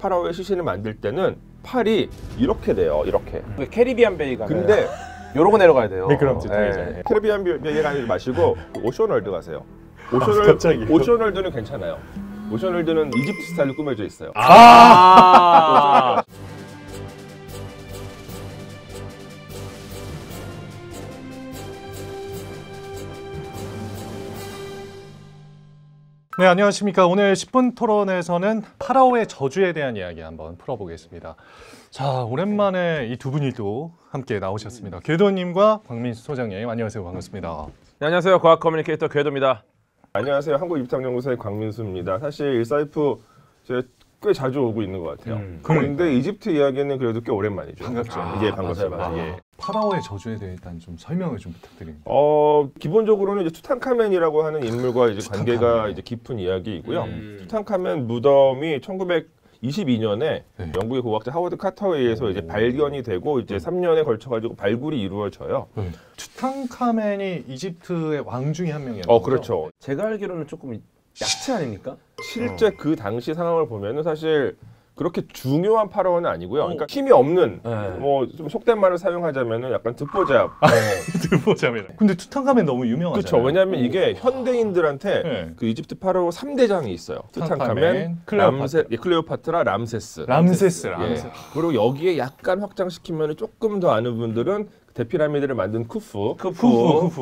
파라오의 시신을 만들 때는 팔이 이렇게 돼요. 이렇게. 캐리비안 베이가. 근데 요러고 내려가야 돼요. 미끄럼지. 캐리비안 베이 가지 마시고 오션월드 가세요. 갑자기. 오션월드는 괜찮아요. 오션월드는 이집트 스타일로 꾸며져 있어요. 네, 안녕하십니까. 오늘 10분 토론에서는 파라오의 저주에 대한 이야기 한번 풀어보겠습니다. 자, 오랜만에 이 두 분이 또 함께 나오셨습니다. 궤도님과 광민수 소장님, 안녕하세요. 반갑습니다. 네, 안녕하세요. 과학 커뮤니케이터 궤도입니다. 안녕하세요. 한국입상연구소의 광민수입니다. 사실 일사이프 제가 꽤 자주 오고 있는 것 같아요. 그런데 이집트 이야기는 그래도 꽤 오랜만이죠. 반갑죠. 예, 반갑습니다. 맞아요. 예. 파라오의 저주에 대해 일단 좀 설명을 좀 부탁드립니다. 기본적으로는 이제 투탕카멘이라고 하는 인물과 이제 관계가 이제 깊은 이야기이고요. 투탕카멘 무덤이 1922년에 영국의 고고학자 하워드 카터에 의해서 이제 발견이 되고 이제 3년에 걸쳐 가지고 발굴이 이루어져요. 투탕카멘이 이집트의 왕 중에 한 명이었죠. 그렇죠. 제가 알기로는 조금 약체 아닙니까? 실제 그 당시 상황을 보면은 사실 그렇게 중요한 파라오는 아니고요. 그러니까 힘이 없는 뭐 좀 속된 말을 사용하자면은 약간 듣보잡. 듣보잡이네. 근데 투탕카멘 너무 유명하잖아요. 그렇죠. 왜냐하면 이게 현대인들한테 그 이집트 파라오 3대장이 있어요. 투탕카멘, 클레오파트라, 람세스. 예. 그리고 여기에 약간 확장시키면 조금 더 아는 분들은 대피라미드를 만든 쿠프.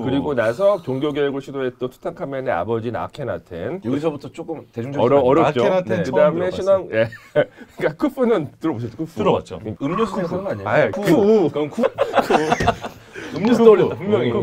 그리고 나서 종교 개혁을 시도했던 투탕카멘의 아버지인 아케나텐. 여기서부터 조금 대중적인 어렵죠. 아케나텐 그다음에 신앙 그러니까 쿠프는 들어보셨죠? 쿠프. 들어봤죠. 음료수 생각하는 거 아니에요? 그럼 음료수 떠올렸다 분명히.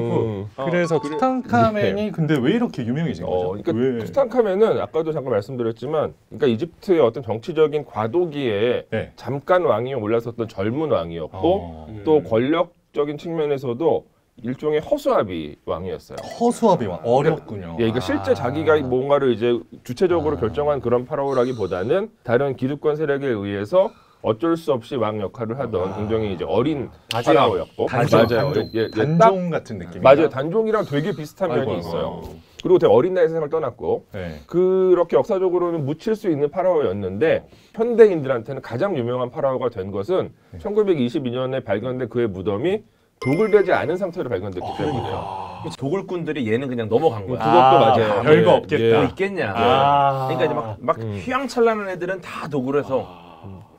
그래서 투탕카멘이 근데 왜 이렇게 유명해진 거죠? 그러니까 투탕카멘은 아까도 잠깐 말씀드렸지만, 그러니까 이집트의 어떤 정치적인 과도기에 잠깐 왕위에 올라섰던 젊은 왕이었고, 또 권력적인 측면에서도 일종의 허수아비 왕이었어요. 허수아비 왕 어렵군요. 예, 그러니까 실제 자기가 뭔가를 이제 주체적으로 결정한 그런 파라오라기보다는 다른 기득권 세력에 의해서 어쩔 수 없이 왕 역할을 하던 굉장히 이제 어린 파라오였고, 단종 같은 느낌. 맞아요. 단종이랑 되게 비슷한 면이 있어요. 그리고 되게 어린 나이에 세상을 떠났고, 그렇게 역사적으로는 묻힐 수 있는 파라오였는데 현대인들한테는 가장 유명한 파라오가 된 것은 1922년에 발견된 그의 무덤이 도굴되지 않은 상태로 발견됐기 때문이에요. 도굴꾼들이 얘는 그냥 넘어간 거야. 그것도 맞아요. 별거 없겠다. 뭐 있겠냐. 그러니까 이제 막 휘황찬란한 애들은 다 도굴해서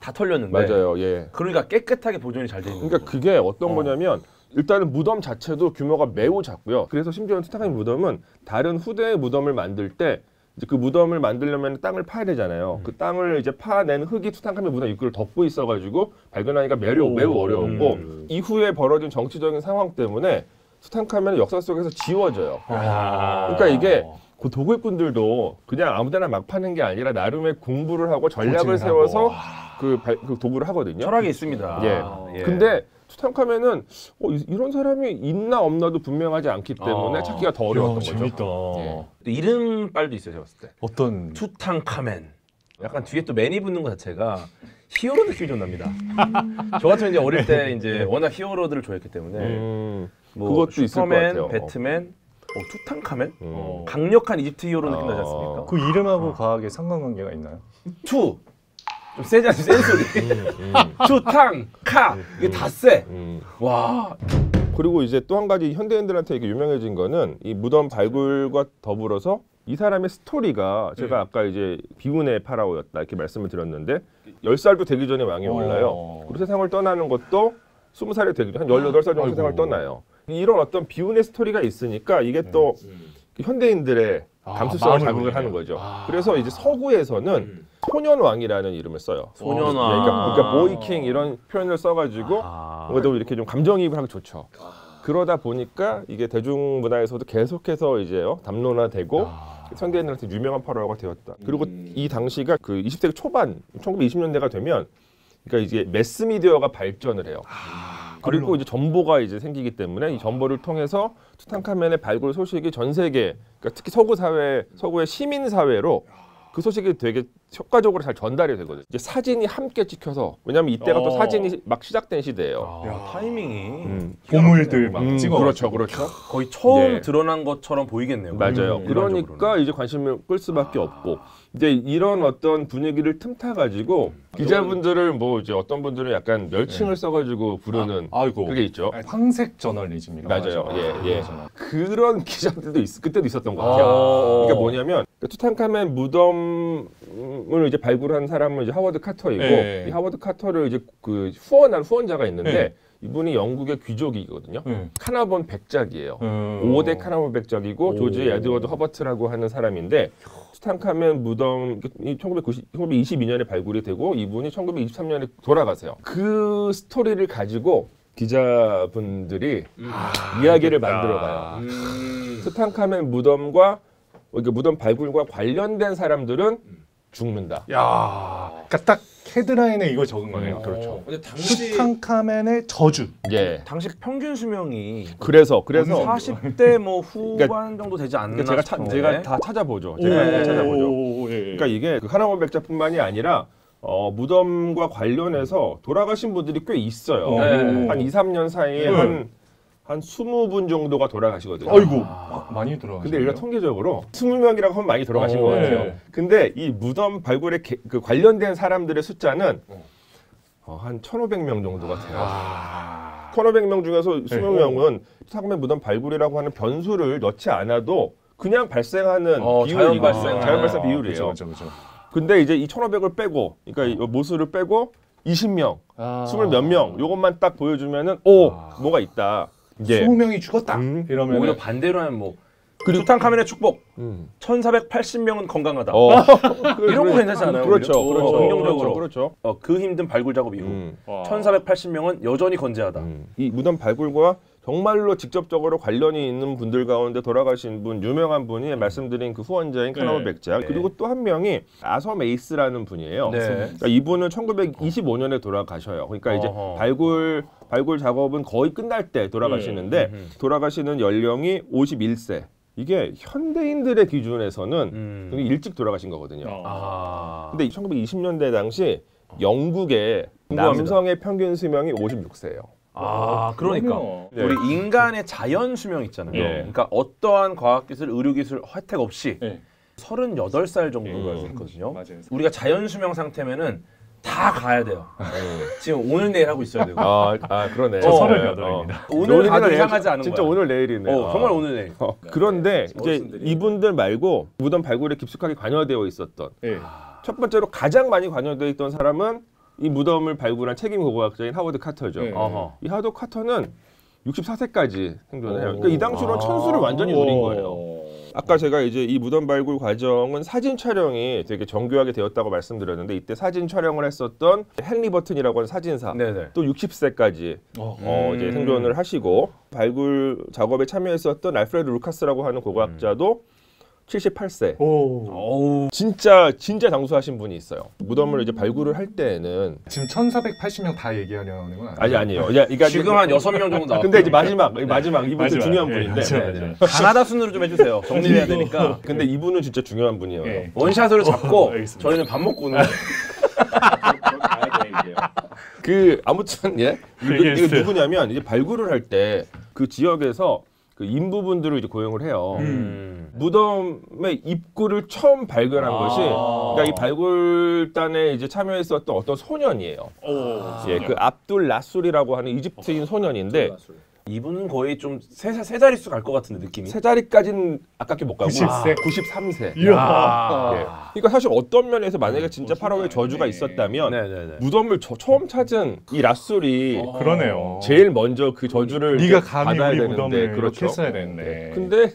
다 털렸는데. 맞아요. 예. 그러니까 깨끗하게 보존이 잘 돼 있는 거예요. 그러니까 그게 어떤 거냐면 일단은 무덤 자체도 규모가 매우 작고요. 그래서 심지어 투탕카멘 무덤은 다른 후대의 무덤을 만들 때 이제 그 무덤을 만들려면 땅을 파야 되잖아요. 그 땅을 이제 파낸 흙이 투탕카멘 무덤 입구를 덮고 있어가지고 발견하기가 매우 어려웠고 이후에 벌어진 정치적인 상황 때문에 투탕카멘은 역사 속에서 지워져요. 그러니까 이게 그 도굴꾼들도 그냥 아무데나 막 파는 게 아니라 나름의 공부를 하고 전략을 세워서 그 도굴을 하거든요. 철학이 있습니다. 예. 근데 투탕카멘은 이런 사람이 있나 없나도 분명하지 않기 때문에 찾기가 더 어려웠던 거죠. 재밌다. 이름빨도 있어요, 제가 봤을 때. 어떤? 투탕카멘. 약간 뒤에 또 맨이 붙는 것 자체가 히어로 느낌이 좀 납니다. 저 같은 이제 어릴 때 이제 워낙 히어로들을 좋아했기 때문에 뭐 그것도 있을 것 같아요. 배트맨, 투탕카멘? 강력한 이집트 히어로 느낌 나지 않습니까? 그 이름하고 과학에 상관관계가 있나요? 좀 세지 않지? 센 소리. 투탕카 이게 다 세. 와. 그리고 이제 또 한 가지 현대인들한테 이게 유명해진 거는 이 무덤 발굴과 더불어서 이 사람의 스토리가 제가 아까 이제 비운의 파라오였다 이렇게 말씀을 드렸는데 10살도 되기 전에 왕이 올라요. 그리고 세상을 떠나는 것도 20살이 되기 전 한 18살 정도 세상을 떠나요. 이런 어떤 비운의 스토리가 있으니까 이게 또 현대인들의 감수성을 자극을 하는 거죠. 그래서 이제 서구에서는 소년왕이라는 이름을 써요. 소년왕. 그러니까 보이킹 이런 표현을 써가지고 그래도 이렇게 좀 감정이입을 하기 좋죠. 그러다 보니까 이게 대중문화에서도 계속해서 이제 담론화되고 현대인들한테 유명한 파라오가 되었다. 그리고 이 당시가 그 20세기 초반, 1920년대가 되면 그러니까 이제 매스미디어가 발전을 해요. 그리고 이제 정보가 이제 생기기 때문에 이 정보를 통해서 투탕카멘의 발굴 소식이 전 세계, 그러니까 특히 서구 사회, 서구의 시민 사회로 그 소식이 되게 효과적으로 잘 전달이 되거든요. 이제 사진이 함께 찍혀서 왜냐하면 이때가 또 사진이 막 시작된 시대예요. 야, 타이밍이 보물들 막 찍어. 그렇죠, 그렇죠. 거의 처음 예. 드러난 것처럼 보이겠네요. 맞아요. 그러니까 이제 관심을 끌 수밖에 없고 이제 이런 어떤 분위기를 틈타 가지고 기자분들을 뭐 이제 어떤 분들은 약간 멸칭을 써가지고 부르는 아이고. 그게 있죠. 황색 저널리즘이라고 맞아요. 하죠. 예, 예. 저널. 그런 기자들도 그때도 있었던 것 같아요. 그러니까 뭐냐면 투탕카멘 무덤을 이제 발굴한 사람은 이제 하워드 카터이고 예. 이 하워드 카터를 이제 그 후원한 후원자가 있는데 예. 이분이 영국의 귀족이거든요. 예. 카나본 백작이에요. 음. 5대 카나본 백작이고 조지 에드워드 허버트라고 하는 사람인데 투탕카멘 무덤이 1922년에 발굴이 되고 이분이 1923년에 돌아가세요. 그 스토리를 가지고 기자분들이 이야기를 만들어가요. 투탕카멘 무덤과 그러니까 무덤 발굴과 관련된 사람들은 죽는다. 야, 그러니까 딱 헤드라인에 이걸 적은 거네요. 그렇죠. 근데 당시 투탕카멘의 저주. 예. 당시 평균 수명이 그래서 40대 뭐 후반 정도 되지 않나 그러니까 싶은데. 제가 다 찾아보죠. 제가 다 찾아보죠. 예. 그러니까 이게 그 카나본 백작뿐만이 아니라 무덤과 관련해서 돌아가신 분들이 꽤 있어요. 네. 한 2, 3년 사이에 한 20분 정도가 돌아가시거든요. 아이고, 많이 들어. 근데 일단 통계적으로 20명이라고 하면 많이 돌아가신 것 네. 같아요. 근데 이 무덤 발굴에 그 관련된 사람들의 숫자는 한 1,500명 정도가 돼요. 1,500명 중에서 20명은 투탕카멘 무덤 발굴이라고 하는 변수를 넣지 않아도 그냥 발생하는 자연 발생. 자연 발생 비율이에요. 그렇죠. 근데 이제 이 1,500을 빼고, 그러니까 이 모수를 빼고 20명, 20몇 명, 요것만 딱 보여주면은 뭐가 있다. 이게 20명이 죽었다. 이러면 오히려 반대로 하면 뭐 투탕카멘의 축복 1480명은 건강하다. 이런 거 괜찮지 않아요? 그렇죠, 오히려? 그렇죠, 긍정적으로. 그렇죠. 그 힘든 발굴 작업 이후 1480명은 여전히 건재하다. 이 무덤 발굴과 정말로 직접적으로 관련이 있는 분들 가운데 돌아가신 분, 유명한 분이 말씀드린 그 후원자인 카나본 백작, 그리고 또 한 명이 아서 메이스라는 분이에요. 네. 그러니까 이분은 1925년에 돌아가셔요. 그러니까 이제 발굴 작업은 거의 끝날 때 돌아가시는데 돌아가시는 연령이 51세. 이게 현대인들의 기준에서는 되게 일찍 돌아가신 거거든요. 근데 1920년대 당시 영국의 궁금합니다. 남성의 평균 수명이 56세예요. 그러니까 네. 우리 인간의 자연 수명 있잖아요. 네. 그러니까 어떠한 과학기술, 의료기술 혜택 없이 네. 38살 정도가 됐거든요. 맞아요. 우리가 자연 수명 상태면은 다 가야 돼요. 지금 오늘 내일 하고 있어야 되고. 그러네. 저 38입니다. 오늘 가도 이상하지 않은 진짜 거야. 오늘 내일이네. 정말 오늘 내일. 그런데 이제 어르신들이. 이분들 말고 무덤 발굴에 깊숙하게 관여되어 있었던 예. 첫 번째로 가장 많이 관여되어 있던 사람은 이 무덤을 발굴한 책임 고고학자인 하워드 카터죠. 네. 어허. 이 하워드 카터는 64세까지 생존을 해요. 그러니까 이 당시로는 천수를 완전히 누린 거예요. 아까 제가 이제 이 무덤 발굴 과정은 사진 촬영이 되게 정교하게 되었다고 말씀드렸는데 이때 사진 촬영을 했었던 헨리 버튼이라고 하는 사진사 네네. 또 60세까지 이제 생존을 하시고 발굴 작업에 참여했었던 알프레드 루카스라고 하는 고고학자도 78세. 진짜 장수하신 분이 있어요. 무덤을 이제 발굴을 할 때에는 지금 1480명 다 얘기하려는 건 아니에요. 그러니까 지금 한 6명 정도 나왔고. 근데 이제 마지막 이분도 중요한 분인데. 가나다 순으로 좀 해주세요. 정리해야 되니까. 근데 이분은 진짜 중요한 분이에요. 예. 원샷으로 잡고 알겠습니다. 저희는 밥 먹고는 아무튼 이게 알겠어요. 누구냐면 이제 발굴을 할 때 그 지역에서 그 인부분들을 이제 고용을 해요. 무덤의 입구를 처음 발견한 것이 그러니까 이 발굴단에 이제 참여했었던 어떤 소년이에요. 그 압둘 라술이라고 하는 이집트인 소년인데 이분은 거의 좀 세 자릿수 갈 것 같은데 느낌이. 세 자리까지는 아깝게 못 가고 90세? 93세. 이야. 그러니까 사실 어떤 면에서 만약에 진짜 파라오의 저주가 있었다면 네네네. 무덤을 처음 찾은 이 라술이 그러네요. 제일 먼저 그 저주를 네가 감히 받아야 우리 되는데 무덤을 이렇게 그렇죠. 했어야 되는데. 근데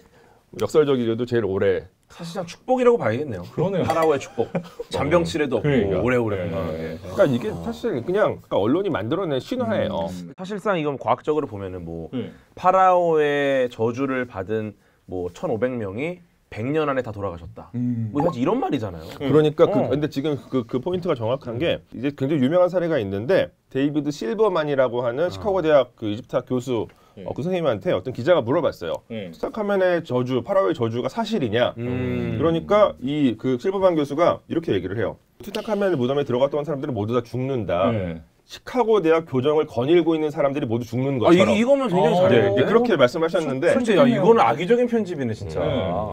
역설적이게도 제일 오래. 사실상 축복이라고 봐야겠네요. 그러네요. 파라오의 축복. 잔병치레도 없고 그러니까. 오래오래. 그러니까 이게 사실 그냥 그러니까 언론이 만들어낸 신화예요. 사실상 이건 과학적으로 보면은 뭐 네. 파라오의 저주를 받은 뭐 1,500명이 100년 안에 다 돌아가셨다. 뭐 사실 이런 말이잖아요. 그러니까 근데 지금 그 포인트가 정확한 게 이제 굉장히 유명한 사례가 있는데 데이비드 실버만이라고 하는 시카고 대학 그 이집트학 교수 그 선생님한테 어떤 기자가 물어봤어요. 투탕카멘의 저주, 파라오의 저주가 사실이냐? 그러니까 이 그 실버만 교수가 이렇게 얘기를 해요. 투탕카멘 무덤에 들어갔던 사람들은 모두 다 죽는다. 네. 시카고 대학 교정을 거닐고 있는 사람들이 모두 죽는 것처럼. 이거면 굉장히 잘해요. 네, 그렇게 말씀하셨는데 솔직히 야, 이거는 악의적인 편집이네 진짜.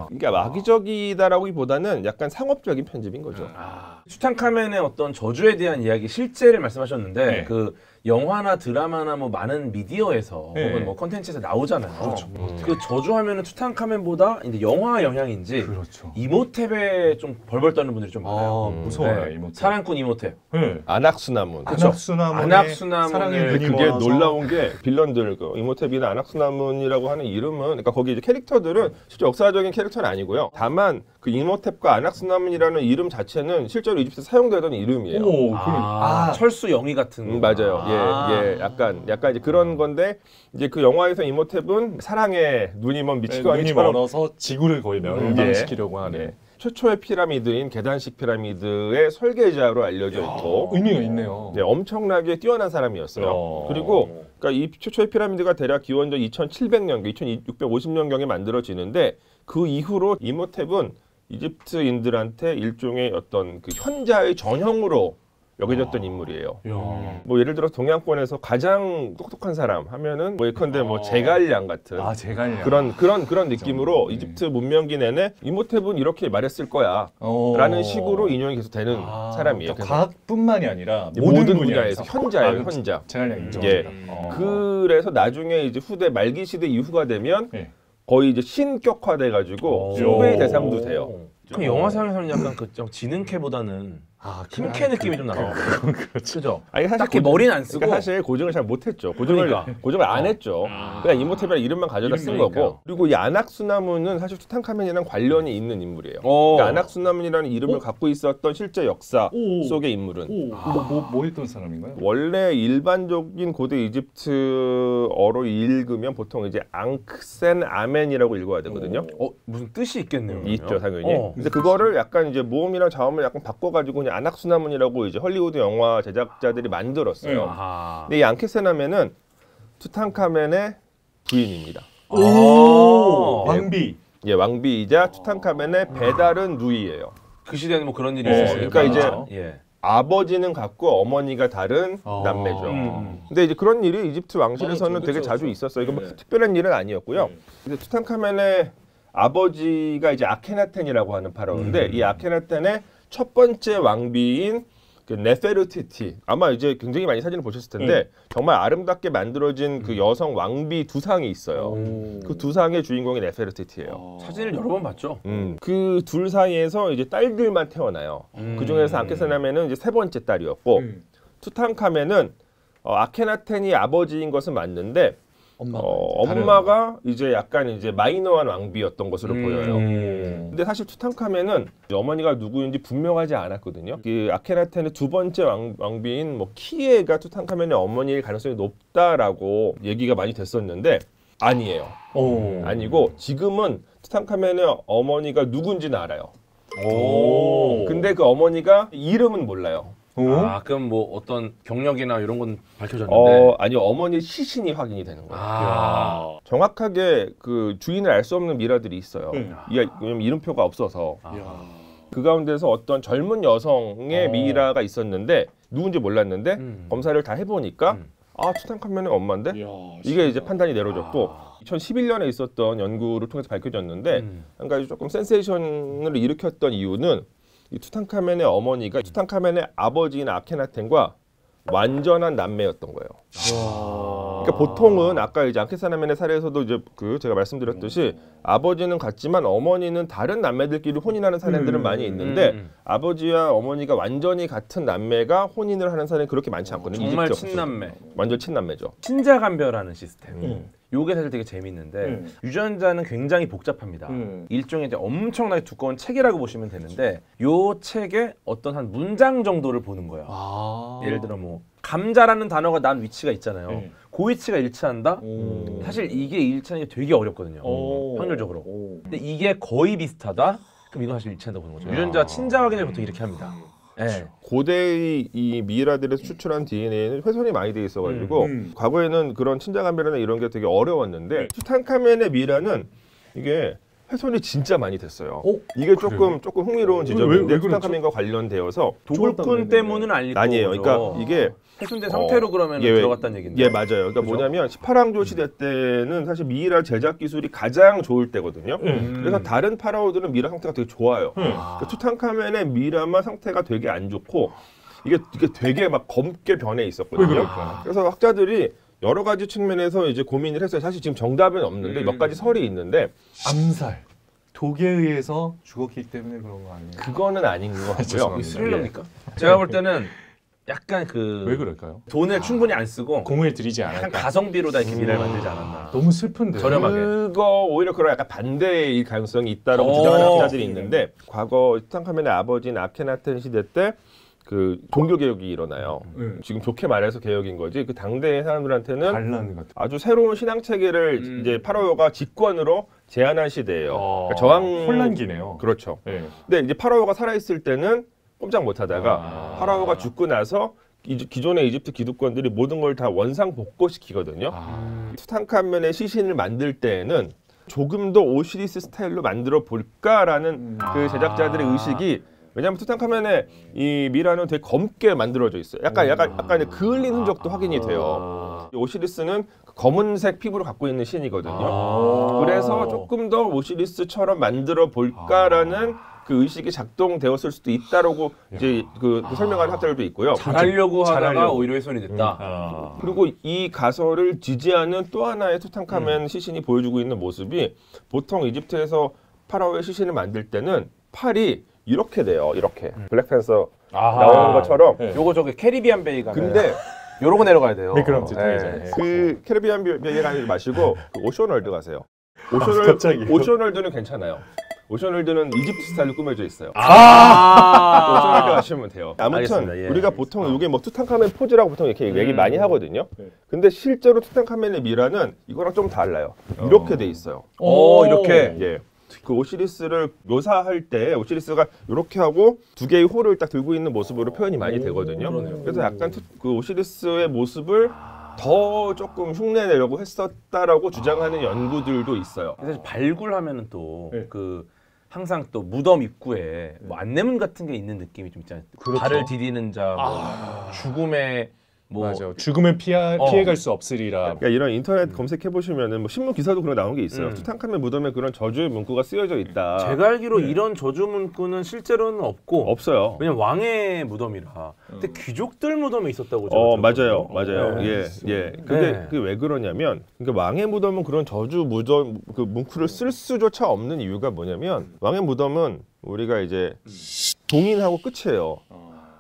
그러니까 악의적이다라기보다는 약간 상업적인 편집인 거죠. 투탕카멘의 어떤 저주에 대한 이야기 실제를 말씀하셨는데 네. 그 영화나 드라마나 뭐 많은 미디어에서 네. 혹은 뭐 컨텐츠에서 나오잖아요. 그렇죠. 그 저주하면은 투탕카멘보다 이제 영화 영향인지 그렇죠. 이모탭에 좀 벌벌 떠는 분들이 좀 많아요. 무서워요, 네. 이모탭. 사랑꾼 이모탭. 네. 안악수나문. 안악수나문의 사랑의 눈이 그게 멀어서. 놀라운 게 빌런들 그 이모탭이나 안악수나문이라고 하는 이름은 그러니까 거기 이제 캐릭터들은 실제 역사적인 캐릭터는 아니고요. 다만 그 이모탭과 안악수나문이라는 이름 자체는 실제로 이집트에서 사용되던 이름이에요. 오, 철수 영희 같은 거. 맞아요. 예, 약간 이제 그런 건데 이제 그 영화에서 이모탭은 사랑의 눈이 먼 눈이 미치광이처럼 멀어서 지구를 거의 멸망시키려고 하는 최초의 피라미드인 계단식 피라미드의 설계자로 알려져 있고 의미가 있네요. 네, 엄청나게 뛰어난 사람이었어요. 그리고 그러니까 이 최초의 피라미드가 대략 기원전 2700년경, 2650년경에 만들어지는데 그 이후로 이모탭은 이집트인들한테 일종의 어떤 그 현자의 전형으로 여겨졌던 인물이에요. 뭐 예를 들어 동양권에서 가장 똑똑한 사람 하면은 뭐 예컨대 뭐 제갈량 같은 제갈량. 그런 느낌으로 이집트 문명기 내내 이모탭은 이렇게 말했을 거야라는 식으로 인용이 계속 되는 사람이에요. 그러니까 과학뿐만이 아니라 모든 분야에서 현자예요, 현자. 제갈량 인정합니다. 그래서 나중에 이제 후대 말기 시대 이후가 되면 거의 이제 신격화돼 가지고 숭배의 대상도 돼요. 그 영화상에서는 약간 그 지능캐보다는 힘캐 느낌이 좀 나요. 그렇죠. 아니 사실 딱히 머리는 안 쓰고 그러니까 사실 고증을 잘 못했죠. 고증을 안 했죠. 그냥 이모탭이라는 이름만 가져다 쓴 거고. 그리고 이 안악수나문은 사실 투탕카멘이랑 관련이 있는 인물이에요. 그러니까 안악수나문이라는 이름을 갖고 있었던 실제 역사 속의 인물은 뭐 했던 사람인가요? 원래 일반적인 고대 이집트어로 읽으면 보통 이제 앙크센 아멘이라고 읽어야 되거든요. 무슨 뜻이 있겠네요. 있죠, 당연히. 근데 그거를 약간 이제 모음이랑 자음을 약간 바꿔가지고 그냥 안악수나문이라고 이제 헐리우드 영화 제작자들이 만들었어요. 근데 이 앙크센 아멘은 투탕카멘의 부인입니다. 왕비. 예, 왕비이자 투탕카멘의 배다른 누이예요. 그 시대는 뭐 그런 일이 있었어요. 그러니까 이제 아버지는 같고 어머니가 다른 남매죠. 근데 이제 그런 일이 이집트 왕실에서는 되게 자주 있었어요. 이거 뭐 특별한 일은 아니었고요. 근데 투탕카멘의 아버지가 이제 아케나텐이라고 하는 파라오인데 이 아케나텐의 첫 번째 왕비인 그 네페르티티, 아마 이제 굉장히 많이 사진을 보셨을 텐데 정말 아름답게 만들어진 그 여성 왕비 두 상이 있어요. 그 두 상의 주인공이 네페르티티예요. 사진을 여러 번 봤죠. 그 둘 사이에서 이제 딸들만 태어나요. 그 중에서 아케나텐은 이제 세 번째 딸이었고 투탕카멘은 아케나텐이 아버지인 것은 맞는데 엄마가 이제 약간 이제 마이너한 왕비였던 것으로 보여요. 근데 사실 투탕카멘은 어머니가 누구인지 분명하지 않았거든요. 그 아케나텐의 두 번째 왕비인 뭐 키에가 투탕카멘의 어머니일 가능성이 높다라고 얘기가 많이 됐었는데 아니에요. 아니고 지금은 투탕카멘의 어머니가 누군지는 알아요. 근데 그 어머니가 이름은 몰라요. 그럼 뭐 어떤 경력이나 이런 건 밝혀졌는데 아니요, 어머니 시신이 확인이 되는 거예요. 정확하게 그 주인을 알 수 없는 미라들이 있어요. 왜냐면 이름표가 없어서. 그 가운데서 어떤 젊은 여성의 미라가 있었는데 누군지 몰랐는데 검사를 다 해보니까 투탕카멘의 엄마인데 이게 이제 판단이 내려졌고 2011년에 있었던 연구를 통해서 밝혀졌는데 한 가지 조금 센세이션을 일으켰던 이유는 이 투탕카멘의 어머니가 투탕카멘의 아버지인 아케나텐과 완전한 남매였던 거예요. 그러니까 보통은 아까 이제 앙케나텐의 사례에서도 이제 그 제가 말씀드렸듯이 아버지는 같지만 어머니는 다른 남매들끼리 혼인하는 사례들은 많이 있는데 아버지와 어머니가 완전히 같은 남매가 혼인을 하는 사례는 그렇게 많지 않거든요. 정말 이집트 친남매. 완전 친남매죠. 친자간별하는 시스템. 요게 사실 되게 재밌는데 유전자는 굉장히 복잡합니다. 일종의 이제 엄청나게 두꺼운 책이라고 보시면 되는데 요 책에 어떤 한 문장 정도를 보는 거예요. 예를 들어 뭐 감자라는 단어가 난 위치가 있잖아요. 그 위치가 일치한다? 사실 이게 일치하는 게 되게 어렵거든요. 확률적으로. 근데 이게 거의 비슷하다? 그럼 이거 사실 일치한다고 보는 거죠. 유전자 친자 확인을 보통 이렇게 합니다. 네. 고대의 이 미이라들에서 추출한 DNA는 훼손이 많이 돼 있어가지고 과거에는 그런 친자간별이나 이런 게 되게 어려웠는데 투탕카멘의 미이라는 이게 훼손이 진짜 많이 됐어요. 오, 이게 조금 흥미로운 지점인데 왜 그렇죠? 투탕카멘과 관련되어서 도굴꾼 때문은 아니에요. 그러니까 이게 훼손된 상태로 그러면 예, 들어갔다는 얘긴데. 예, 맞아요. 그러니까 그죠? 뭐냐면 18왕조 시대 때는 사실 미이라 제작 기술이 가장 좋을 때거든요. 그래서 다른 파라오들은 미이라 상태가 되게 좋아요. 그러니까 투탕카멘의 미이라만 상태가 되게 안 좋고 이게 되게 막 검게 변해 있었거든요. 그래서 학자들이 여러 가지 측면에서 이제 고민을 했어요. 사실 지금 정답은 없는데 몇 가지 설이 있는데 암살. 독에 의해서 죽었기 때문에 그런 거 아니에요? 그거는 아닌 것 같고요. 죄송합니다. 스릴러입니까? 제가 볼 때는 약간 왜 그럴까요? 돈을 충분히 안 쓰고 공을 들이지 약간 않을까? 가성비로다 이렇게 미라를 만들지 않았나. 너무 슬픈데. 저렴하게. 그거 오히려 그런 약간 반대의 가능성이 있다라고 주장하는 학자들이 있는데 과거 투탕카멘의 아버지인 아케나텐 시대 때 그 종교 개혁이 일어나요. 지금 좋게 말해서 개혁인 거지. 그 당대의 사람들한테는 반란 같은. 아주 새로운 신앙 체계를 이제 파라오가 직권으로 제안한 시대예요. 그러니까 저항 혼란기네요. 그렇죠. 네. 근데 이제 파라오가 살아 있을 때는 꼼짝 못 하다가 파라오가 죽고 나서 기존의 이집트 기득권들이 모든 걸 다 원상 복고시키거든요. 투탕카멘의 시신을 만들 때에는 조금 더 오시리스 스타일로 만들어 볼까라는 그 제작자들의 의식이 왜냐하면 투탕카멘의 이 미라는 되게 검게 만들어져 있어요. 약간 그을린 흔적도 확인이 돼요. 오시리스는 검은색 피부를 갖고 있는 신이거든요. 그래서 조금 더 오시리스처럼 만들어 볼까라는 그 의식이 작동되었을 수도 있다라고 이제 그 설명하는 학자들도 있고요. 잘하려고 하다가 잘하려고. 오히려 훼손이 됐다. 그리고 이 가설을 지지하는 또 하나의 투탕카멘 시신이 보여주고 있는 모습이 보통 이집트에서 파라오의 시신을 만들 때는 팔이 이렇게 돼요. 이렇게 블랙팬서 나오는 것처럼. 요거 저기 캐리비안 베이가. 근데 요러고 내려가야 돼요. 미끄럼지 네. 통이죠. 그 캐리비안 베이 가지 마시고 그 오션월드 가세요. 갑자기요? 오션월드는 괜찮아요. 오션월드는 이집트 스타일로 꾸며져 있어요. 오션월드 가시면 돼요. 아무튼 알겠습니다. 예, 우리가 보통 이게 뭐 투탕카멘 포즈라고 보통 이렇게 얘기 많이 하거든요. 근데 실제로 투탕카멘의 미라는 이거랑 좀 달라요. 이렇게 돼 있어요. 오, 이렇게. 예. 그 오시리스를 묘사할 때 오시리스가 이렇게 하고 두 개의 호를 딱 들고 있는 모습으로 표현이 많이 되거든요. 그래서 약간 그 오시리스의 모습을 더 조금 흉내내려고 했었다라고 주장하는 연구들도 있어요. 사실 발굴하면은 또 그 항상 또 무덤 입구에 뭐 안내문 같은 게 있는 느낌이 좀 있잖아요. 그렇죠. 발을 디디는 자, 뭐 죽음의 뭐 맞아요. 죽음을 피해갈 수 없으리라. 그러니까 이런 인터넷 검색해 보시면은 뭐 신문 기사도 그런 거 나온 게 있어요. 투탕카멘 무덤에 그런 저주의 문구가 쓰여져 있다. 제가 알기로 이런 저주 문구는 실제로는 없고 없어요. 왜냐면 왕의 무덤이라. 근데 귀족들 무덤에 있었다고 제가 맞아요, 들었거든요. 맞아요. 네. 예. 근데 네. 그게 왜 그러냐면, 그러니까 왕의 무덤은 그런 저주 무덤 그 문구를 쓸 수조차 없는 이유가 뭐냐면, 왕의 무덤은 우리가 이제 동인하고 끝이에요.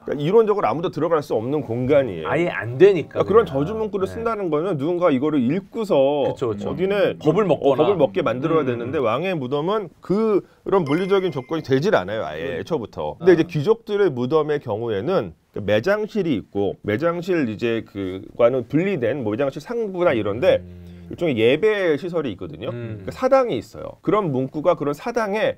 그러니까 이론적으로 아무도 들어갈 수 없는 공간이에요. 아예 안 되니까. 그러니까 그런 저주 문구를 쓴다는 거는 누군가 이거를 읽고서 그쵸. 어디네 법을 먹거나. 법을 먹게 만들어야 되는데 왕의 무덤은 그런 물리적인 조건이 되질 않아요. 아예 애초부터. 근데 이제 귀족들의 무덤의 경우에는 매장실이 있고 매장실 이제 그과는 분리된 뭐 매장실 상부나 이런데 일종의 예배 시설이 있거든요. 그러니까 사당이 있어요. 그런 문구가 그런 사당에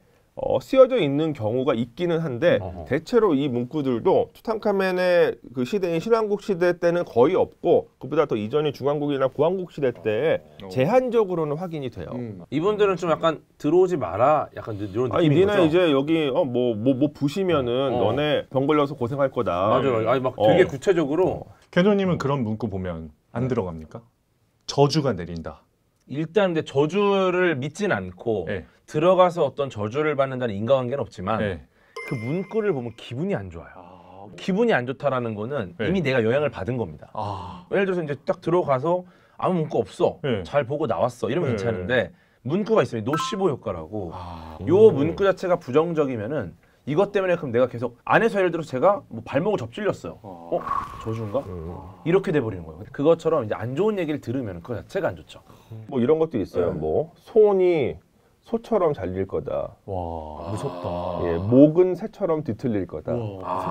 쓰여져 있는 경우가 있기는 한데 대체로 이 문구들도 투탕카멘의 그 시대인 신왕국 시대 때는 거의 없고 그보다 더 이전인 중왕국이나 구왕국 시대 때 제한적으로는 확인이 돼요. 이분들은 좀 약간 들어오지 마라. 약간 이런 느낌인 아니 니네 거죠. 이제 여기 뭐 부시면은 너네 병 걸려서 고생할 거다. 맞아요. 아니 막 되게 구체적으로 캐노님은 그런 문구 보면 안 들어갑니까? 저주가 내린다. 일단 근데 저주를 믿진 않고 네. 들어가서 어떤 저주를 받는다는 인과관계는 없지만 네. 그 문구를 보면 기분이 안 좋아요. 기분이 안 좋다라는 거는 네. 이미 내가 영향을 받은 겁니다. 예를 들어서 이제 딱 들어가서 아무 문구 없어. 네. 잘 보고 나왔어. 이러면 네. 괜찮은데 문구가 있으면 노시보 효과라고. 요 문구 자체가 부정적이면은 이것 때문에 그럼 내가 계속 안에서 예를 들어서 제가 뭐 발목을 접질렸어요. 저주인가? 이렇게 돼버리는 거예요. 그것처럼 이제 안 좋은 얘기를 들으면 그거 자체가 안 좋죠. 뭐 이런 것도 있어요. 뭐 손이 소처럼 잘릴 거다. 와 무섭다. 예, 목은 새처럼 뒤틀릴 거다.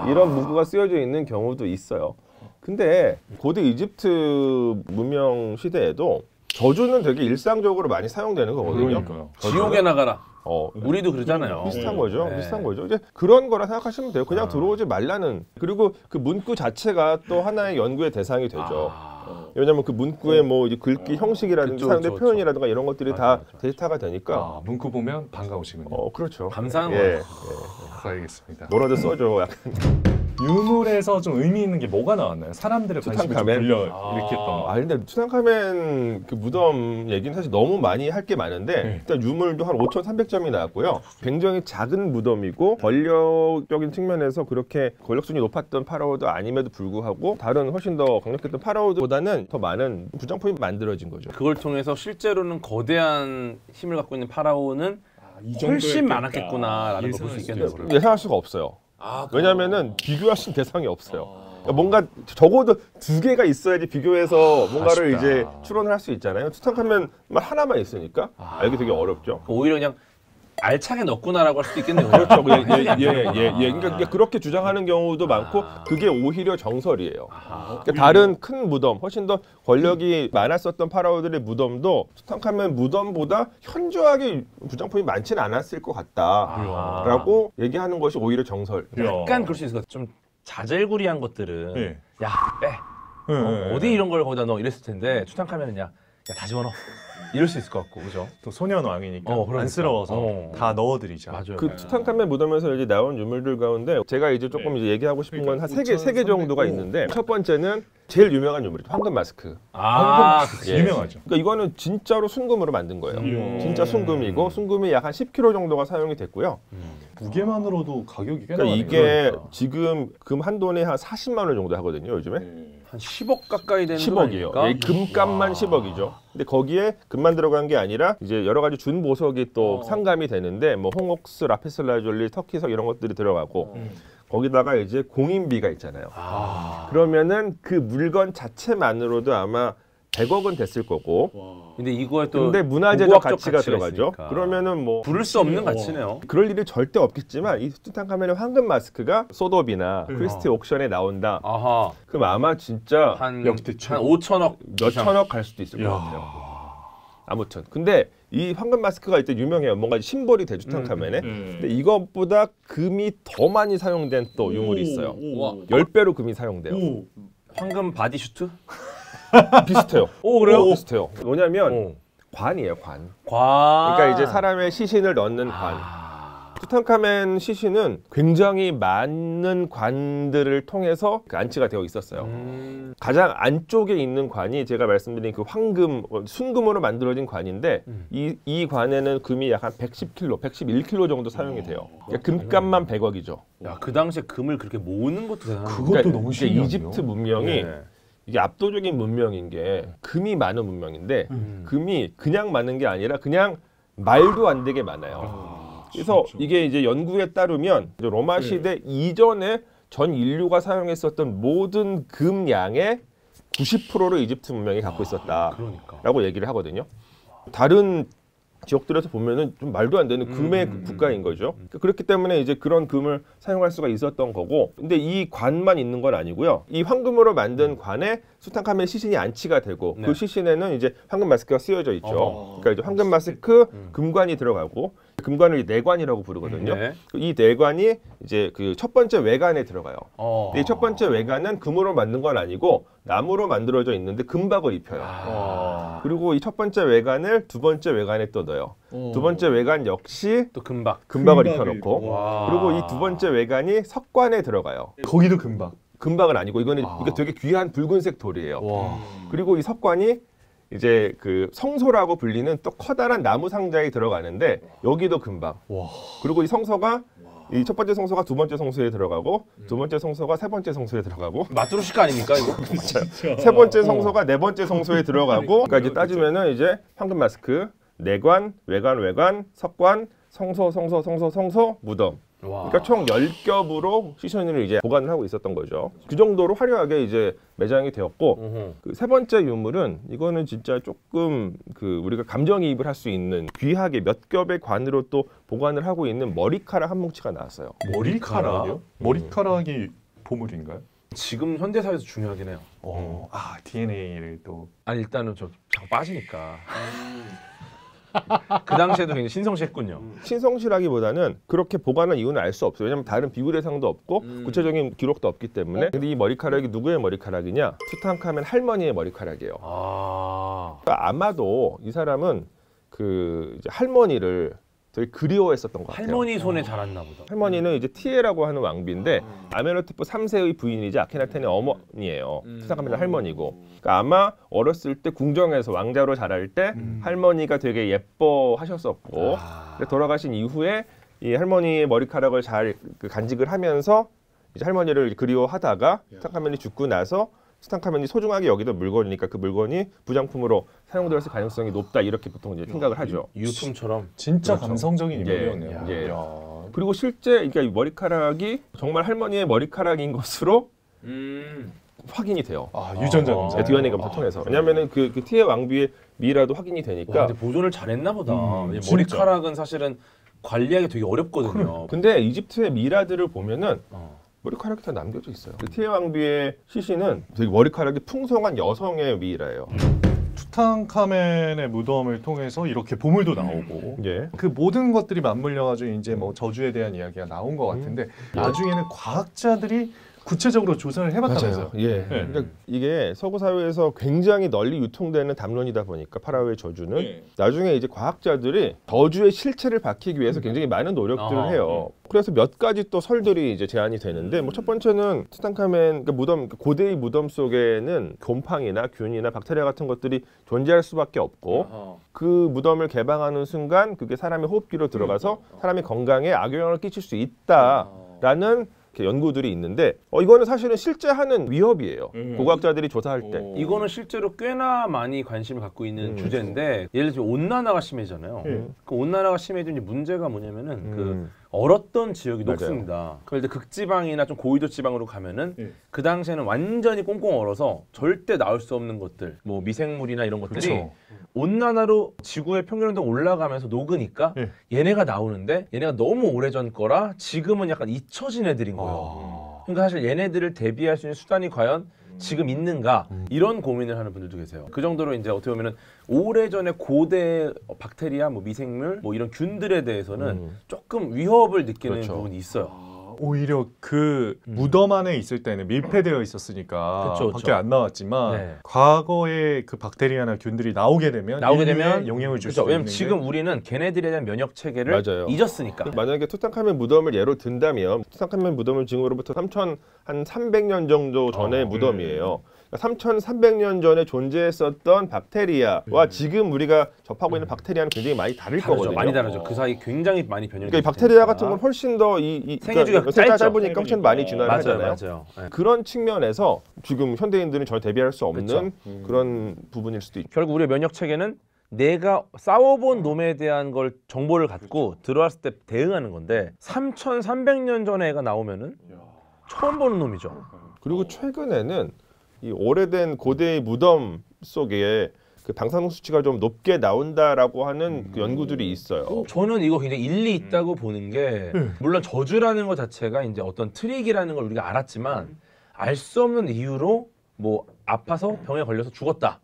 이런 문구가 쓰여져 있는 경우도 있어요. 근데 고대 이집트 문명 시대에도 저주는 되게 일상적으로 많이 사용되는 거거든요. 그러니까요. 지옥에 나가라. 어, 우리도 그러잖아요. 비슷한 거죠. 네. 비슷한 거죠. 이제 그런 거라 생각하시면 돼요. 그냥 들어오지 말라는. 그리고 그 문구 자체가 또 하나의 연구의 대상이 되죠. 왜냐면 그 문구의 뭐 이제 글귀 형식이라든지 그쵸, 사용된 그쵸, 표현이라든가 이런 것들이 맞아, 다 맞아. 데이터가 되니까 아, 문구 보면 반가우시군요. 그렇죠. 감사한 예. 거예요. 알겠습니다. 뭐라도 써줘. 약간. 유물에서 좀 의미 있는 게 뭐가 나왔나요? 사람들의 관심을 좀 투탕카멘? 불러 일으켰던 거. 근데 투탕카멘 그 무덤 얘기는 사실 너무 많이 할 게 많은데 일단 유물도 한 5,300점이 나왔고요. 굉장히 작은 무덤이고 권력적인 측면에서 그렇게 권력순위 높았던 파라오도 아님에도 불구하고 다른 훨씬 더 강력했던 파라오보다는 더 많은 부장품이 만들어진 거죠. 그걸 통해서 실제로는 거대한 힘을 갖고 있는 파라오는 훨씬 많았겠구나라는 걸 볼 수 있겠네요. 그러면. 예상할 수가 없어요. 왜냐면은 비교할 수 있는 대상이 없어요. 그러니까 뭔가 적어도 두 개가 있어야지 비교해서 뭔가를 아쉽다. 이제 추론을 할 수 있잖아요. 투탕카멘만 하나만 있으니까 알기 되게 어렵죠. 오히려 그냥 알차게 넣었구나라고 할 수도 있겠네요. 그렇죠. 그러니까 그렇게 주장하는 경우도 많고 그게 오히려 정설이에요. 그러니까 다른 큰 무덤, 훨씬 더 권력이 많았었던 파라오들의 무덤도 투탕카멘 무덤보다 현저하게 부장품이 많지는 않았을 것 같다라고 얘기하는 것이 오히려 정설. 약간 그럴 수 있을 것 같아요. 좀 자질구리한 것들은 네. 야 빼. 어디 이런 걸 거기다 넣어 이랬을 텐데 투탕카멘은 야 다 집어넣어. 이럴 수 있을 것 같고 그죠? 또 소년 왕이니까 그러니까. 안쓰러워서 다 넣어드리자. 맞아요. 그 투탕카멘 무덤에서 이제 나온 유물들 가운데 제가 이제 조금 이제 얘기하고 싶은 건 한 세 개 정도가 있는데 첫 번째는 제일 유명한 유물이죠. 황금 마스크. 황금 예. 유명하죠. 그러니까 이거는 진짜로 순금으로 만든 거예요. 진짜 순금이고 순금이 약 한 10kg 정도가 사용이 됐고요. 무게만으로도 가격이 꽤 그러니까 나가네요. 이게 지금 금 한 돈에 한 40만 원 정도 하거든요. 요즘에. 한 10억 가까이 되는 10억이요. 거니까. 금값만 10억이죠. 근데 거기에 금만 들어간 게 아니라 이제 여러 가지 준보석이 또 상감이 되는데 뭐 홍옥스, 라피슬라졸리, 터키석 이런 것들이 들어가고 거기다가 이제 공인비가 있잖아요. 그러면은 그 물건 자체만으로도 아마 100억은 됐을 거고. 근데 이거에 또 근데 문화재적 고고학적 가치가 가치가 들어가죠. 있으니까. 그러면은 뭐 부를 수 없는 가치네요. 그럴 일이 절대 없겠지만 이 투탕카멘의 황금 마스크가 소도비나 크리스티 옥션에 나온다. 아하. 그럼 아마 진짜 한 역대 5천억 몇 천억 갈 수도 있을 것 같아요. 아무튼 근데 이 황금 마스크가 일단 유명해요. 뭔가 심벌이 돼 투탕카멘에. 근데 이것보다 금이 더 많이 사용된 또 유물이 있어요. 와. 10배로 금이 사용돼요. 황금 바디슈트? 비슷해요. 오 그래요? 비슷해요. 뭐냐면 관이에요, 관. 과. 그러니까 이제 사람의 시신을 넣는 관. 투탕카멘 시신은 굉장히 많은 관들을 통해서 그 안치가 되어 있었어요. 가장 안쪽에 있는 관이 제가 말씀드린 그 황금, 순금으로 만들어진 관인데 이 관에는 금이 약 한 110kg, 111kg 정도 사용이 돼요. 그러니까 금값만 100억이죠. 야, 그 당시에 금을 그렇게 모으는 것도 대단한 그것도 거예요. 너무 이제 신기하네요. 이집트 문명이 네. 이게 압도적인 문명인 게 금이 많은 문명인데 금이 그냥 많은 게 아니라 그냥 말도 안 되게 많아요. 그래서 이게 이제 연구에 따르면 이제 로마 시대 이전에 전 인류가 사용했었던 모든 금 양의 90%를 이집트 문명이 갖고 있었다라고 그러니까. 얘기를 하거든요. 다른 지역들에서 보면은 좀 말도 안 되는 금의 국가인 거죠. 그렇기 때문에 이제 그런 금을 사용할 수가 있었던 거고, 근데 이 관만 있는 건 아니고요. 이 황금으로 만든 관에 투탕카멘 시신이 안치가 되고 네. 그 시신에는 이제 황금 마스크가 쓰여져 있죠. 그러니까 이제 황금 마스크, 금관이 들어가고 금관을 내관이라고 부르거든요. 네. 이 내관이 이제 그 첫 번째 외관에 들어가요. 어. 이 첫 번째 외관은 금으로 만든 건 아니고 나무로 만들어져 있는데 금박을 입혀요. 그리고 이 첫 번째 외관을 두 번째 외관에 또 넣어요. 두 번째 외관 역시 또 금박. 금박을 입혀놓고 와. 그리고 이 두 번째 외관이 석관에 들어가요. 거기도 금박. 금박은 아니고 이거는 이거 되게 귀한 붉은색 돌이에요. 그리고 이 석관이 이제 그 성소라고 불리는 또 커다란 나무 상자에 들어가는데 여기도 금박. 그리고 이 성소가 이 첫 번째 성소가 두 번째 성소에 들어가고 두 번째 성소가 세 번째 성소에 들어가고 마트로시카 아닙니까 이거? 세 번째 성소가 네 번째 성소에 들어가고 그러니까 이제 따지면은 이제 황금 마스크, 내관, 외관, 석관, 성소, 무덤. 와. 그러니까 총 10겹으로 시신을 이제 보관을 하고 있었던 거죠. 그 정도로 화려하게 이제 매장이 되었고 그 세 번째 유물은 이거는 진짜 조금 그 우리가 감정이입을 할 수 있는 귀하게 몇 겹의 관으로 또 보관을 하고 있는 머리카락 한 뭉치가 나왔어요. 머리카락이요? 머리카락이 보물인가요? 지금 현대 사회에서 중요하긴 해요. 아 DNA를 또 아니 일단은 저 자꾸 빠지니까. 그 당시에도 굉장히 신성시했군요. 신성시라기보다는 그렇게 보관한 이유는 알 수 없어요. 왜냐하면 다른 비교 대상도 없고 구체적인 기록도 없기 때문에. 근데 이 머리카락이 누구의 머리카락이냐? 투탕카멘 할머니의 머리카락이에요. 그러니까 아마도 이 사람은 그 이제 할머니를 되게 그리워했었던 것 같아요. 할머니 손에 자랐나 보다. 할머니는 이제 티에라고 하는 왕비인데 아메노티프 3세의 부인이자 아케나텐의 어머니예요. 투탕카멘의 할머니고. 그러니까 아마 어렸을 때 궁정에서 왕자로 자랄 때 할머니가 되게 예뻐하셨었고 근데 돌아가신 이후에 이 할머니의 머리카락을 잘 간직을 하면서 이제 할머니를 그리워하다가 투탕카멘이 죽고 나서 투탕카멘이 소중하게 여기던 물건이니까 그 물건이 부장품으로 사용되었을 가능성이 높다 이렇게 보통 이제 생각을 하죠. 유품처럼. 진짜 그렇죠. 감성적인 이제, 인물이었네요. 이제. 야. 그리고 실제 그러니까 이 머리카락이 정말 할머니의 머리카락인 것으로 확인이 돼요. 아, 유전자 검사. 네, DNA 검사 통해서. 왜냐하면은 그 티의 왕비의 미라도 확인이 되니까. 와, 근데 보존을 잘했나 보다. 진짜. 머리카락은 사실은 관리하기 되게 어렵거든요. 근데 이집트의 미라들을 보면은 머리카락이 다 남겨져 있어요. 그 티의 왕비의 시신은 되게 머리카락이 풍성한 여성의 미라예요. 투탕카멘의 무덤을 통해서 이렇게 보물도 나오고 예. 그 모든 것들이 맞물려가지고 이제 뭐 저주에 대한 이야기가 나온 것 같은데 나중에는 과학자들이 구체적으로 조사를 해봤다면서요? 예. 그러니까 이게 서구 사회에서 굉장히 널리 유통되는 담론이다 보니까 파라오의 저주는 나중에 이제 과학자들이 저주의 실체를 밝히기 위해서 굉장히 많은 노력들을 해요. 그래서 몇 가지 또 설들이 이제 제안이 되는데 뭐 첫 번째는 투탕카멘 그러니까 무덤 고대의 무덤 속에는 곰팡이나 균이나 박테리아 같은 것들이 존재할 수밖에 없고 그 무덤을 개방하는 순간 그게 사람의 호흡기로 들어가서 사람의 건강에 악영향을 끼칠 수 있다라는 연구들이 있는데 이거는 사실은 실제 하는 위협이에요. 고고학자들이 조사할 때. 이거는 실제로 꽤나 많이 관심을 갖고 있는 주제인데 예를 들어 온난화가 심해잖아요. 그 온난화가 심해지면 문제가 뭐냐면은 그 얼었던 지역이 맞아요. 녹습니다. 그런데 극지방이나 좀 고위도 지방으로 가면은 그 당시에는 완전히 꽁꽁 얼어서 절대 나올 수 없는 것들, 뭐 미생물이나 이런 것들이 그렇죠. 온난화로 지구의 평균 온도가 올라가면서 녹으니까 얘네가 나오는데 얘네가 너무 오래전 거라 지금은 약간 잊혀진 애들인 거예요. 그러니까 사실 얘네들을 대비할 수 있는 수단이 과연 지금 있는가 이런 고민을 하는 분들도 계세요. 그 정도로 이제 어떻게 보면은 오래전에 고대 박테리아, 뭐 미생물, 뭐 이런 균들에 대해서는 조금 위협을 느끼는 그렇죠. 부분이 있어요. 오히려 그 무덤 안에 있을 때는 밀폐되어 있었으니까 그쵸, 그쵸. 밖에 안 나왔지만 네. 과거에 그 박테리아나 균들이 나오게 되면 영향을 줄 수 그렇죠. 있는 왜냐면 게 지금 우리는 걔네들에 대한 면역 체계를 맞아요. 잊었으니까. 만약에 투탕카멘 무덤을 예로 든다면 투탕카멘 무덤은 지금으로부터 3,300년 정도 전의 무덤이에요. 3,300년 전에 존재했었던 박테리아와 지금 우리가 접하고 있는 박테리아는 굉장히 많이 다를 다르죠. 거거든요. 많이 다르죠. 그 사이 굉장히 많이 변형이 그러니까 이 박테리아 같은 건 훨씬 더 생애주기가 그러니까 짧죠. 짧으니까 훨씬 많이 진화를 맞아요, 하잖아요. 맞아요. 네. 그런 측면에서 지금 현대인들은 전혀 대비할 수 없는 그런 부분일 수도 있죠. 결국 우리의 면역 체계는 내가 싸워본 놈에 대한 걸 정보를 갖고 들어왔을 때 대응하는 건데 3,300년 전에 애가 나오면은 처음 보는 놈이죠. 그리고 최근에는 이 오래된 고대의 무덤 속에 그 방사능 수치가 좀 높게 나온다라고 하는 그 연구들이 있어요. 저는 이거 굉장히 일리 있다고 보는 게 물론 저주라는 것 자체가 이제 어떤 트릭이라는 걸 우리가 알았지만 알 수 없는 이유로 뭐 아파서 병에 걸려서 죽었다.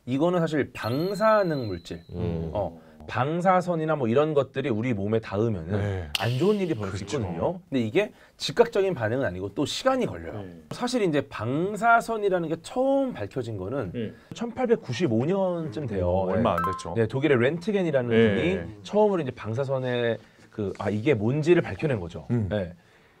이거는 사실 방사능 물질, 방사선이나 뭐 이런 것들이 우리 몸에 닿으면은 안 좋은 일이 벌어질 수 있거든요. 근데 이게 즉각적인 반응은 아니고 또 시간이 걸려요. 사실 이제 방사선이라는 게 처음 밝혀진 거는 1895년쯤 돼요. 얼마 안 됐죠. 네, 독일의 렌트겐이라는 분이 처음으로 이제 방사선의 이게 뭔지를 밝혀낸 거죠. 네.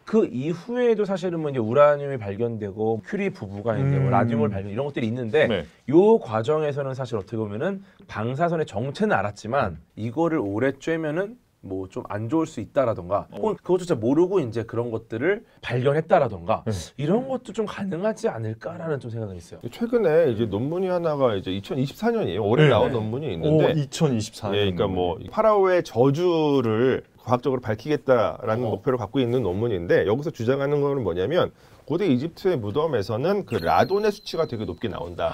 그 이후에도 사실은 뭐 이제 우라늄이 발견되고 큐리 부부가 이제 뭐 라듐을 발견 이런 것들이 있는데 요 과정에서는 사실 어떻게 보면은 방사선의 정체는 알았지만 이거를 오래 쬐면은 뭐 좀 안 좋을 수 있다라던가 혹은 그것조차 모르고 이제 그런 것들을 발견했다라던가 이런 것도 좀 가능하지 않을까라는 좀 생각이 있어요. 최근에 이제 논문이 하나가 이제 2024년이에요. 올해 나온 논문이 있는데 2024년. 예, 그러니까 뭐 파라오의 저주를 과학적으로 밝히겠다라는 목표를 갖고 있는 논문인데 여기서 주장하는 거는 뭐냐면 고대 이집트의 무덤에서는 그 라돈의 수치가 되게 높게 나온다.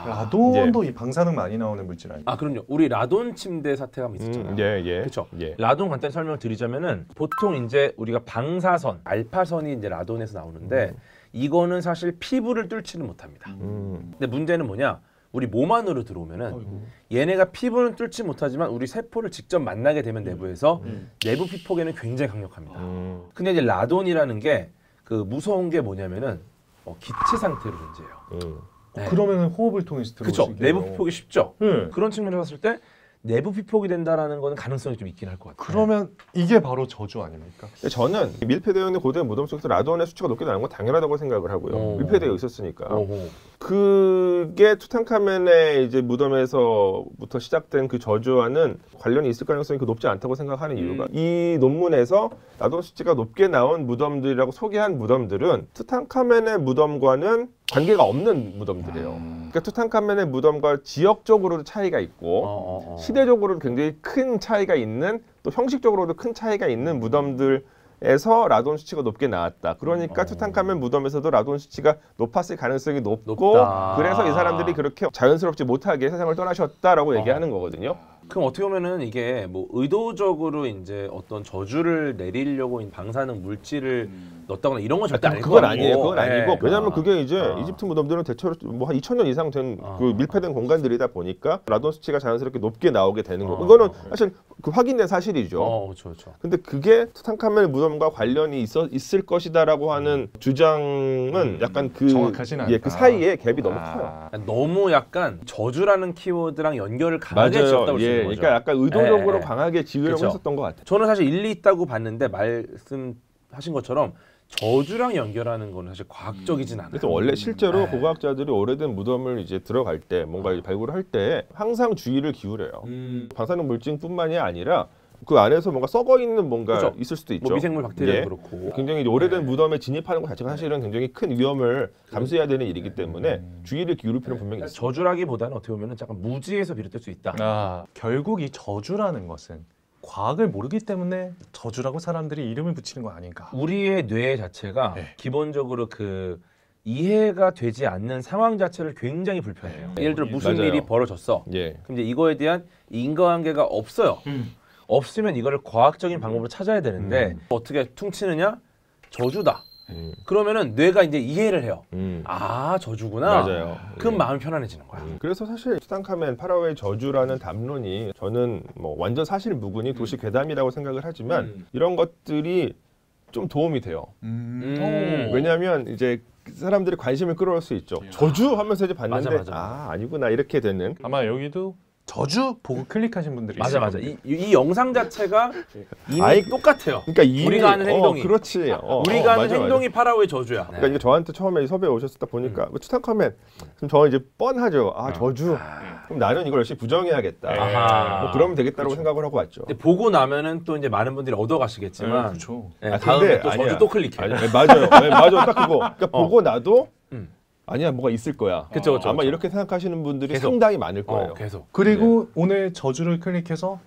라돈도 이 방사능 많이 나오는 물질 아니에요? 그럼요. 우리 라돈 침대 사태가 있었잖아요. 그렇죠. 라돈 간단히 설명을 드리자면은 보통 이제 우리가 방사선, 알파선이 이제 라돈에서 나오는데 이거는 사실 피부를 뚫지는 못합니다. 근데 문제는 뭐냐? 우리 몸 안으로 들어오면은 얘네가 피부는 뚫지 못하지만 우리 세포를 직접 만나게 되면 내부에서 내부 피폭에는 굉장히 강력합니다. 근데 이제 라돈이라는 게 그 무서운 게 뭐냐면은 기체 상태로 존재해요. 네. 그러면 호흡을 통해서 그렇죠. 들어오시겠네요. 내부 피폭이 쉽죠. 네. 그런 측면에서 봤을 때 내부 피폭이 된다라는 거는 가능성이 좀 있긴 할 것 같아요. 그러면 이게 바로 저주 아닙니까? 저는 밀폐되어 있는 고대 무덤 속에서 라돈의 수치가 높게 나는 건 당연하다고 생각을 하고요. 밀폐되어 있었으니까. 그게 투탕카멘의 이제 무덤에서부터 시작된 그 저주와는 관련이 있을 가능성이 높지 않다고 생각하는 이유가 이 논문에서 라돈 수치가 높게 나온 무덤들이라고 소개한 무덤들은 투탕카멘의 무덤과는 관계가 없는 무덤들이에요. 그러니까 투탕카멘의 무덤과 지역적으로도 차이가 있고 시대적으로도 굉장히 큰 차이가 있는 또 형식적으로도 큰 차이가 있는 무덤들에서 라돈 수치가 높게 나왔다. 그러니까 투탕카멘 무덤에서도 라돈 수치가 높았을 가능성이 높고 그래서 이 사람들이 그렇게 자연스럽지 못하게 세상을 떠나셨다라고 얘기하는 거거든요. 그럼 어떻게 보면은 이게 뭐 의도적으로 이제 어떤 저주를 내리려고 방사능 물질을 넣었다거나 이런 건 절대 아닐 거 그건 아니고. 아니에요. 그건 아니고. 네. 왜냐하면 그게 이제 이집트 무덤들은 대체로 뭐 한 2000년 이상 된 그 밀폐된 공간들이다 보니까 라돈 수치가 자연스럽게 높게 나오게 되는 거고. 이거는 사실 그 확인된 사실이죠. 그렇죠. 근데 그게 투탕카멘 무덤과 관련이 있을 것이다라고 하는 주장은 약간 그 정확하진 않다. 그 사이에 갭이 너무 커요. 너무 약간 저주라는 키워드랑 연결을 강하게 지었다고 볼 수 있는 거죠. 그러니까 약간 의도적으로 네. 강하게 지으려고 그쵸. 했었던 것 같아요. 저는 사실 일리 있다고 봤는데 말씀하신 것처럼 저주랑 연결하는 거는 사실 과학적이진 않아요. 그래서 원래 실제로 고고학자들이 오래된 무덤을 이제 들어갈 때 뭔가 발굴을 할 때 항상 주의를 기울여요. 방사능 물질뿐만이 아니라 그 안에서 뭔가 썩어 있는 뭔가 그렇죠. 있을 수도 있죠. 뭐 미생물 박테리아도 그렇고. 굉장히 오래된 무덤에 진입하는 것 자체가 사실은 굉장히 큰 위험을 감수해야 되는 일이기 때문에 주의를 기울일 필요는 분명히 있어요. 저주라기보다는 어떻게 보면 약간 무지에서 비롯될 수 있다. 결국 이 저주라는 것은 과학을 모르기 때문에 저주라고 사람들이 이름을 붙이는 거 아닌가? 우리의 뇌 자체가 기본적으로 그 이해가 되지 않는 상황 자체를 굉장히 불편해요. 예를 들어 무슨 맞아요. 일이 벌어졌어. 예. 근데 이거에 대한 인과관계가 없어요. 없으면 이거를 과학적인 방법으로 찾아야 되는데 어떻게 퉁치느냐? 저주다. 그러면은 뇌가 이제 이해를 해요. 아 저주구나. 맞아요. 그럼 마음이 편안해지는 거야. 그래서 사실 투탕카멘 파라오의 저주라는 담론이 저는 뭐 완전 사실 무근이 도시 괴담이라고 생각을 하지만 이런 것들이 좀 도움이 돼요. 왜냐하면 이제 사람들이 관심을 끌어올 수 있죠. 저주 하면서 이제 봤는데 맞아. 아니구나 이렇게 되는. 아마 여기도 저주 보고 클릭하신 분들이 맞아. 있을 겁니다. 이 영상 자체가 이미 아이, 똑같아요. 그러니까 이미, 우리가 하는 행동이. 그렇지. 우리가 하는 맞아, 행동이 파라오의 저주야. 그러니까 이게 저한테 처음에 섭외 오셨을 때 보니까 투탕카멘 그럼 저 이제 뻔하죠. 저주. 그럼 나는 이걸 역시 부정해야겠다. 아하. 뭐 그러면 되겠다라고 생각을 하고 왔죠. 근데 보고 나면은 또 이제 많은 분들이 얻어가시겠지만 그렇죠. 다음에 또 저주 아니야. 또 클릭해. 아니, 맞아요. 네, 맞아요. 딱 그거. 그러니까 보고 나도 아니야 뭐가 있을 거야. 그쵸. 아마 이렇게 생각하시는 분들이 계속. 상당히 많을 거예요. 계속. 그리고 오늘 저주를 클릭해서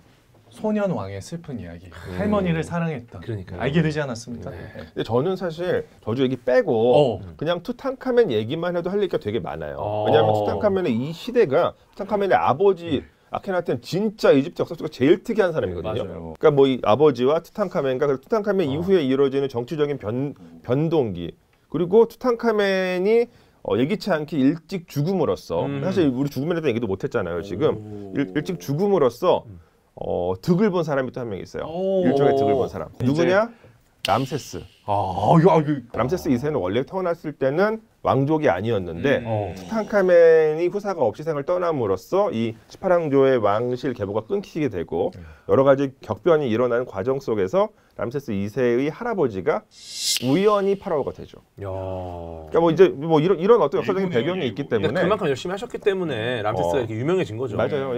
소년 왕의 슬픈 이야기, 할머니를 사랑했던 그러니까요. 알게 되지 않았습니까? 근데 저는 사실 저주 얘기 빼고 그냥 투탕카멘 얘기만 해도 할 얘기가 되게 많아요. 왜냐하면 투탕카멘의 이 시대가 투탕카멘의 아버지 아케나텐 진짜 이집트 역사 속에 제일 특이한 사람이거든요. 맞아요. 그러니까 뭐 이 아버지와 투탕카멘과 그리고 투탕카멘 이후에 이루어지는 정치적인 변동기 그리고 투탕카멘이 예기치 않게 일찍 죽음으로써 사실 우리 죽음에 대한 얘기도 못했잖아요. 지금 일찍 죽음으로써 득을 본 사람이 또 한 명 있어요. 일종의 득을 본 사람. 누구냐? 람세스. 람세스 2세는 원래 태어났을 때는 왕족이 아니었는데 투탕카멘이 후사가 없이 생을 떠남으로써 이 18왕조의 왕실 계보가 끊기게 되고 여러 가지 격변이 일어나는 과정 속에서 람세스 2세의 할아버지가 우연히 파라오가 되죠. 그러니까 뭐 이제 뭐 이런 어떤 역사적인 배경이 있기 때문에 그만큼 열심히 하셨기 때문에 람세스가 이렇게 유명해진 거죠. 맞아요.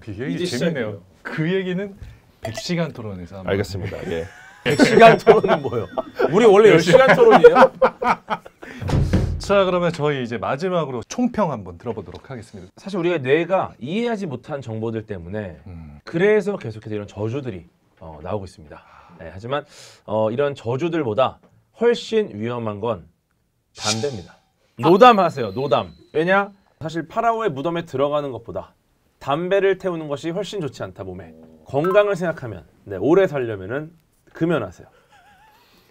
그 얘기 재밌네요. 그 얘기는 100시간 토론에서 한번. 알겠습니다. 예. 100시간 토론은 뭐예요? 우리 원래 10시간 토론이에요? 자, 그러면 저희 이제 마지막으로 총평 한번 들어보도록 하겠습니다. 사실 우리가 뇌가 이해하지 못한 정보들 때문에 그래서 계속해서 이런 저주들이 나오고 있습니다. 네, 하지만 이런 저주들보다 훨씬 위험한 건 담배입니다. 노담하세요. 노담. 왜냐? 사실 파라오의 무덤에 들어가는 것보다 담배를 태우는 것이 훨씬 좋지 않다 몸에. 건강을 생각하면 오래 살려면은 금연하세요.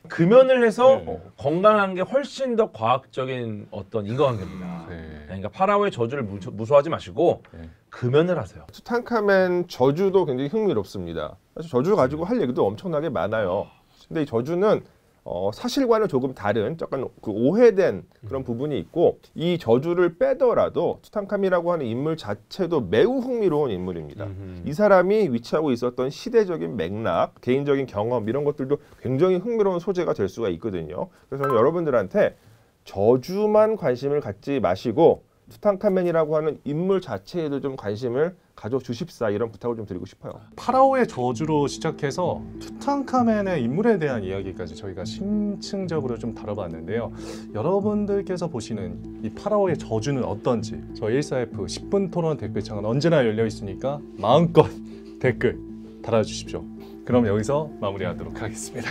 금연을 해서 네. 건강한 게 훨씬 더 과학적인 어떤 인과관계입니다. 네. 그러니까 파라오의 저주를 무서워하지 마시고 네. 금연을 하세요. 투탕카멘 저주도 굉장히 흥미롭습니다. 사실 저주 가지고 할 얘기도 엄청나게 많아요. 근데 이 저주는 사실과는 조금 다른 약간 그 오해된 그런 부분이 있고 이 저주를 빼더라도 투탕카멘이라고 하는 인물 자체도 매우 흥미로운 인물입니다. 이 사람이 위치하고 있었던 시대적인 맥락, 개인적인 경험 이런 것들도 굉장히 흥미로운 소재가 될 수가 있거든요. 그래서 저는 여러분들한테 저주만 관심을 갖지 마시고 투탕카멘이라고 하는 인물 자체에도 좀 관심을 가져주십사 이런 부탁을 좀 드리고 싶어요. 파라오의 저주로 시작해서 투탕카멘의 인물에 대한 이야기까지 저희가 심층적으로 좀 다뤄봤는데요. 여러분들께서 보시는 이 파라오의 저주는 어떤지 저희 14F 10분 토론 댓글창은 언제나 열려 있으니까 마음껏 댓글 달아주십시오. 그럼 여기서 마무리하도록 하겠습니다.